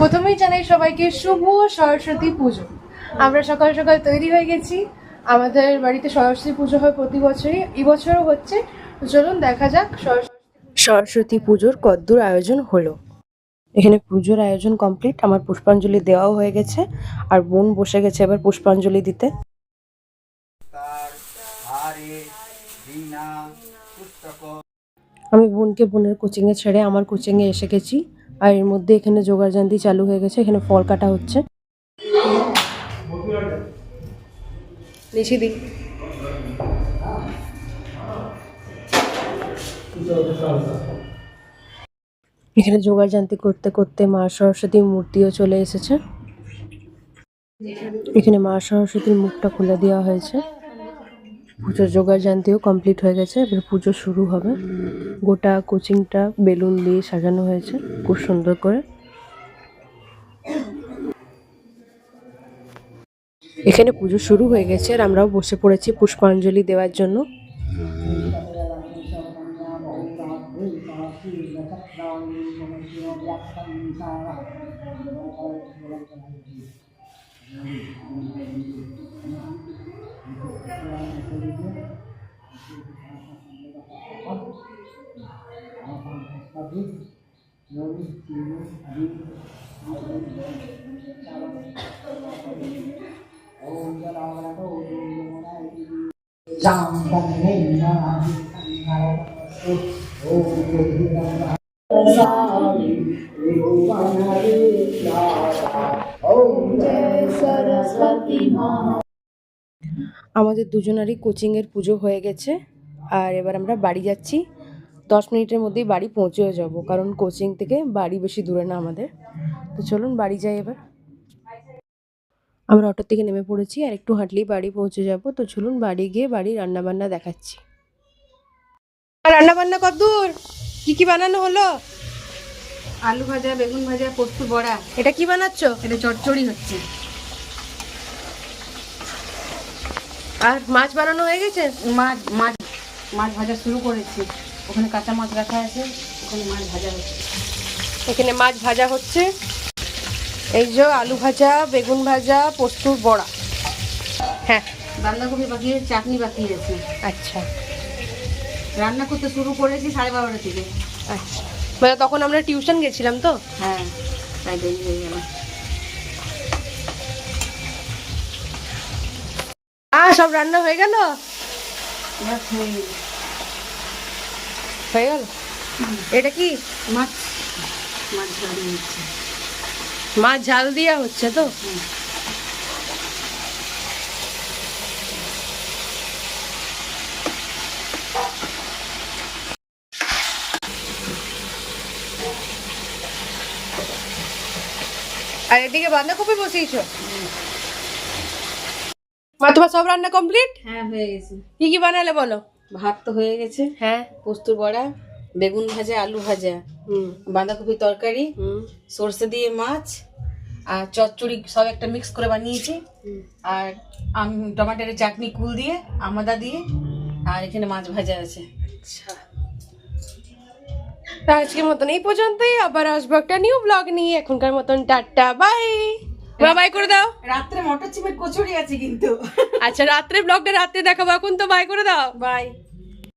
প্রথমেই জানাই সবাইকে শুভ সরস্বতী পুজো। আমরা সকাল সকাল তৈরি হয়ে গেছি। আমাদের বাড়িতে সরস্বতী পুজো হয় প্রতি বছরই, এবছরও হচ্ছে। তো চলুন দেখা যাক সরস্বতী পুজোর কদ্দূর আয়োজন হলো। এখানে পুজোর আয়োজন কমপ্লিট, আমার পুষ্পাঞ্জলি দেওয়াও হয়ে গেছে, আর বোন বসে গেছে এবার পুষ্পাঞ্জলি দিতে। আমি বোনকে বোনের কোচিংয়ে ছেড়ে আমার কোচিংয়ে এসে গেছি, আর এর মধ্যে এখানে জোগাড়জান্তি চালু হয়ে গেছে। এখানে ফল কাটা হচ্ছে। এখানে জোগাড়জান্তি করতে করতে মা সরস্বতীর মূর্তিও চলে এসেছে। এখানে মা সরস্বতীর মুখটা খুলে দেওয়া হয়েছে। পুজোর জোগাড়জান্তিও কমপ্লিট হয়ে গেছে, এবার পুজো শুরু হবে। গোটা কোচিংটা বেলুন দিয়ে সাজানো হয়েছে খুব সুন্দর করে। এখানে পুজো শুরু হয়ে গেছে আর আমরাও বসে পড়েছি পুষ্পাঞ্জলি দেওয়ার জন্য। আমাদের দুজনারই কোচিংয়ের পুজো হয়ে গেছে, আর এবার আমরা বাড়ি যাচ্ছি। 10 মিনিটের মধ্যেই বাড়ি পৌঁছেও যাব, কারণ কোচিং থেকে বাড়ি বেশি দূরে না আমাদের। তো চলুন বাড়ি যাই এবার। আমরা অটো থেকে নেমে পড়েছি, আর একটু হাঁটলেই বাড়ি পৌঁছে যাব। তো চলুন বাড়ি গিয়ে বাড়ির রান্নাবান্না দেখাচ্ছি। রান্নাবান্না কতদূর, কি কি বানানো হলো? আলু ভাজা, বেগুন ভাজা, পোস্ত বড়া। এটা কি বানাচ্ছ? এটা চচ্চড়ি হচ্ছে। আর মাছ বানানো হয়ে গেছে? মাছ মাছ মাছ ভাজা শুরু করেছি। ওখানে কাঁচা মাছ রাখা আছে, ওখানে মাছ ভাজা হচ্ছে। এখানে মাছ ভাজা হচ্ছে। এই যে আলু ভাজা, বেগুন ভাজা, পোস্তুর বড়া। হ্যাঁ, বাঁধাকপি বাকি, চাটনি বাকি আছে। আচ্ছা। রান্না করতে শুরু করেছি 12:30 থেকে। আচ্ছা, মানে তখন আমরা টিউশন গেছিলাম তো। হ্যাঁ, তাই দেরি হয়ে গেল। সব রান্না হয়ে গেল? হয়ে গেল। এটা কি মাছ মাছ ঝাল হচ্ছে। মাছ ঝাল দিয়া হচ্ছে তো? আর এদিকে বাঁধাকপি বসিয়েছো? মা, তোমার সব রান্না কমপ্লিট? হ্যাঁ, হয়ে গেছে। কি কি বানালে বলো? ভাত তো হয়ে গেছে। হ্যাঁ, পোস্ত বড়া, বেগুন ভাজা, আলু ভাজা, বাঁধাকপি তরকারি, সরষে দিয়ে মাছ, আর চচ্চড়ি সব একটা মিক্স করে বানিয়েছি। আর টমেটোর চাটনি, কুল দিয়ে, আমদা দিয়ে, আর এখানে মাছ ভাজা আছে। আচ্ছা, আজকের মতন এই পর্যন্তই। আবার আসবো একটা নিউ ব্লগ নিয়ে। এখনকার মতন টাটা, বাই। বাই করে দাও। রাত্রে মটর চিমের কচুরি আছে কিন্তু। আচ্ছা, রাত্রে ব্লগটা রাত্রে দেখাবো, এখন তো বাই করে দাও। বাই।